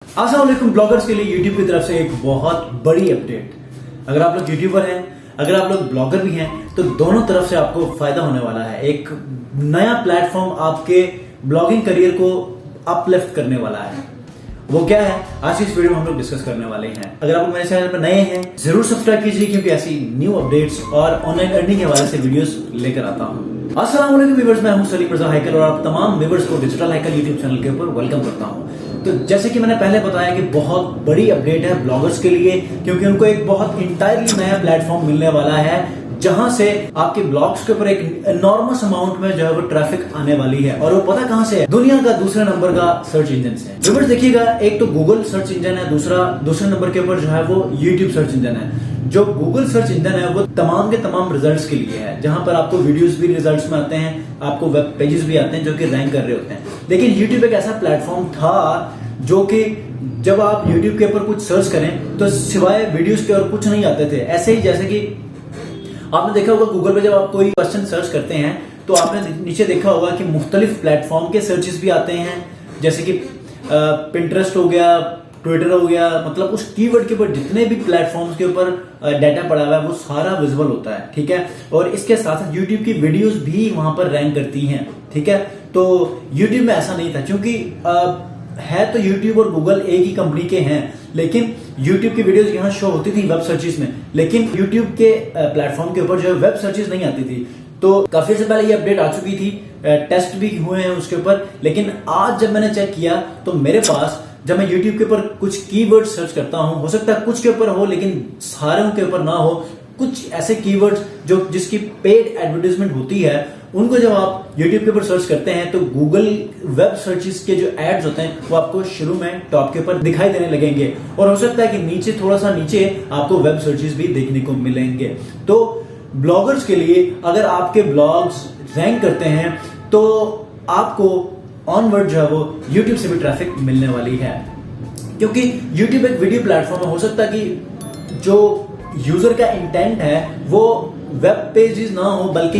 अस्सलाम वालेकुम। ब्लॉगर्स के लिए यूट्यूब की तरफ से एक बहुत बड़ी अपडेट। अगर आप लोग यूट्यूबर हैं, अगर आप लोग ब्लॉगर भी हैं, तो दोनों तरफ से आपको फायदा होने वाला है। एक नया प्लेटफॉर्म आपके ब्लॉगिंग करियर को अपलिफ्ट करने वाला है। वो क्या है, आज की इस वीडियो में हम लोग डिस्कस करने वाले हैं। अगर आप लोग मेरे चैनल पर नए हैं, जरूर सब्सक्राइब कीजिए, क्योंकि ऐसी न्यू अपडेट्स और ऑनलाइन अर्निंग के हवाले से वीडियोस लेकर आता हूँ। अस्सलाम वालेकुम व्यूअर्स, मैं हूं सलीम रजा हैकर और आप तमाम व्यूअर्स को डिजिटल हैकर यूट्यूब चैनल के ऊपर वेलकम करता हूं। तो जैसे कि मैंने पहले बताया कि बहुत बड़ी अपडेट है ब्लॉगर्स के लिए, क्योंकि उनको एक बहुत इंटायरली नया प्लेटफॉर्म मिलने वाला है, जहां से आपके ब्लॉग्स के ऊपर एक एनॉर्मस अमाउंट में जो है वो ट्रैफिक आने वाली है। और वो पता कहां से है? दुनिया का दूसरे नंबर का सर्च इंजन से। व्यूअर्स देखिएगा, एक तो गूगल सर्च इंजन है, दूसरे नंबर के ऊपर जो है वो यूट्यूब सर्च इंजन है। जो गूगल सर्च इंजन है वो तमाम के तमाम रिजल्ट्स के लिए है, जहां पर आपको वीडियोस भी रिजल्ट्स में आते हैं, आपको वेब पेजेस भी आते हैं जो कि रैंक कर रहे होते हैं। लेकिन यूट्यूब एक ऐसा प्लेटफॉर्म था जो कि जब आप यूट्यूब के ऊपर कुछ सर्च करें तो सिवाय वीडियोस के और कुछ नहीं आते थे। ऐसे ही जैसे कि आपने देखा होगा गूगल पे जब आप कोई क्वेश्चन सर्च करते हैं तो आपने नीचे देखा होगा कि मुख्तलिफ प्लेटफॉर्म के सर्चेस भी आते हैं, जैसे कि पिंटरेस्ट हो गया, ट्विटर हो गया, मतलब उस कीवर्ड के ऊपर जितने भी प्लेटफॉर्म्स के ऊपर डाटा पड़ा हुआ है वो सारा विजिबल होता है। ठीक है, और इसके साथ साथ यूट्यूब की वीडियोस भी वहां पर रैंक करती हैं। ठीक है, तो यूट्यूब में ऐसा नहीं था, क्योंकि है तो यूट्यूब और गूगल एक ही कंपनी के हैं, लेकिन यूट्यूब की वीडियोस यहाँ शो होती थी वेब सर्चेस में, लेकिन यूट्यूब के प्लेटफॉर्म के ऊपर जो है वेब सर्चेस नहीं आती थी। तो काफी से पहले ये अपडेट आ चुकी थी, टेस्ट भी हुए हैं उसके ऊपर, लेकिन आज जब मैंने चेक किया तो मेरे पास, जब मैं यूट्यूब के ऊपर कुछ कीवर्ड सर्च करता हूं, हो सकता है कुछ के ऊपर हो लेकिन सारों के ऊपर ना हो, कुछ ऐसे कीवर्ड्स जो जिसकी पेड एडवर्टाइजमेंट होती है, उनको जब आप YouTube के ऊपर सर्च करते हैं तो गूगल वेब सर्चेस के जो एड्स होते हैं वो आपको शुरू में टॉप के ऊपर दिखाई देने लगेंगे, और हो सकता है कि नीचे, थोड़ा सा नीचे आपको वेब सर्चेस भी देखने को मिलेंगे। तो ब्लॉगर्स के लिए, अगर आपके ब्लॉग्स रैंक करते हैं तो आपको ऑनवर्ड जो है वो YouTube से भी ट्रैफिक मिलने वाली है, क्योंकि YouTube एक वीडियो प्लेटफॉर्म है। हो सकता है कि जो यूजर का इंटेंट है वो वेब पेजेस ना हो बल्कि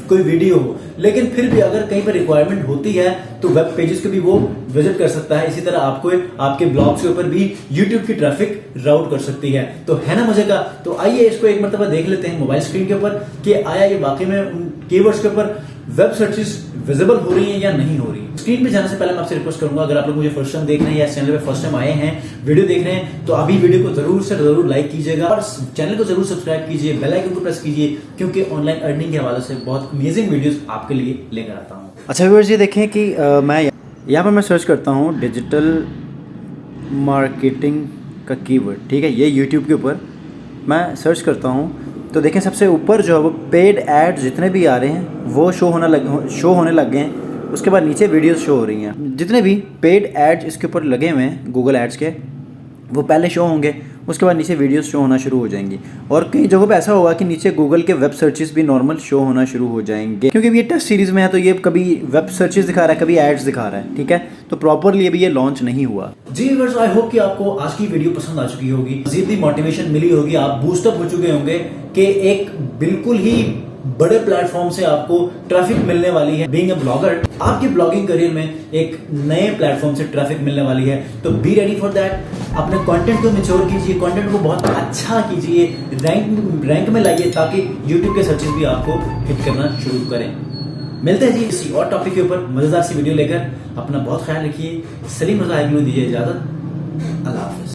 कोई वीडियो हो, लेकिन फिर भी अगर कहीं पर रिक्वायरमेंट होती है तो वेब पेजेस को भी वो विजिट कर सकता है। इसी तरह आपको आपके ब्लॉग्स के ऊपर भी यूट्यूब की ट्रैफिक राउट कर सकती है। तो है ना मजे का? तो आइए इसको एक मरतबा देख लेते हैं मोबाइल स्क्रीन के ऊपर कि आया ये वाकई में उन कीवर्ड्स के ऊपर वेब सर्चेस विजिबल हो रही है या नहीं हो रही। स्क्रीन पे जाने से पहले मैं आपसे रिक्वेस्ट करूंगा, अगर आप लोग मुझे फर्स्ट टाइम देख रहे हैं या चैनल पे फर्स्ट टाइम आए हैं, वीडियो देख रहे हैं, तो अभी वीडियो को जरूर से जरूर लाइक कीजिएगा और चैनल को जरूर सब्सक्राइब कीजिए, बेल आइकन को प्रेस कीजिए, क्योंकि ऑनलाइन अर्निंग के हवाले से बहुत अमेजिंग वीडियोस आपके लिए लेकर आता हूँ। अच्छा व्यूअर्स, ये देखें कि मैं यहाँ पर मैं सर्च करता हूँ डिजिटल मार्केटिंग का कीवर्ड। ठीक है, ये यूट्यूब के ऊपर मैं सर्च करता हूँ तो देखें सबसे ऊपर जो है वो पेड एड्स जितने भी आ रहे हैं वो शो होने लग गए हैं। उसके बाद नीचे वीडियोस शो हो रही हैं। जितने भी पेड एड्स इसके ऊपर लगे हुए हैं गूगल एड्स के, वो पहले शो होंगे, उसके बाद नीचे वीडियोस शो होना शुरू हो जाएंगी। और कई जगहों पे ऐसा होगा कि नीचे गूगल के वेब सर्चेस भी नॉर्मल शो होना शुरू हो जाएंगे, क्योंकि ये टेस्ट सीरीज में है तो ये कभी वेब सर्चेस दिखा रहा है, कभी एड्स दिखा रहा है। ठीक है, तो प्रॉपरली अभी ये लॉन्च नहीं हुआ। जी व्यूअर्स, आई होप कि आपको आज की वीडियो पसंद आ चुकी होगी, मजीद भी मोटिवेशन मिली होगी, आप बूस्टअप हो चुके होंगे कि एक बिल्कुल ही बड़े प्लेटफॉर्म से आपको ट्रैफिक मिलने वाली है। बीइंग अ ब्लॉगर, आपके ब्लॉगिंग करियर में एक नए प्लेटफॉर्म से ट्रैफिक मिलने वाली है, तो बी रेडी फॉर दैट। अपने कंटेंट को मैच्योर कीजिए, कंटेंट को बहुत अच्छा कीजिए, रैंक में लाइए, ताकि यूट्यूब के सर्चेस भी आपको हिट करना शुरू करें। मिलते हैं जी किसी और टॉपिक के ऊपर मजेदार सी वीडियो लेकर। अपना बहुत ख्याल रखिए। सलीम रजा हैकर दीजिए इजाजत। अल्लाह हाफिज।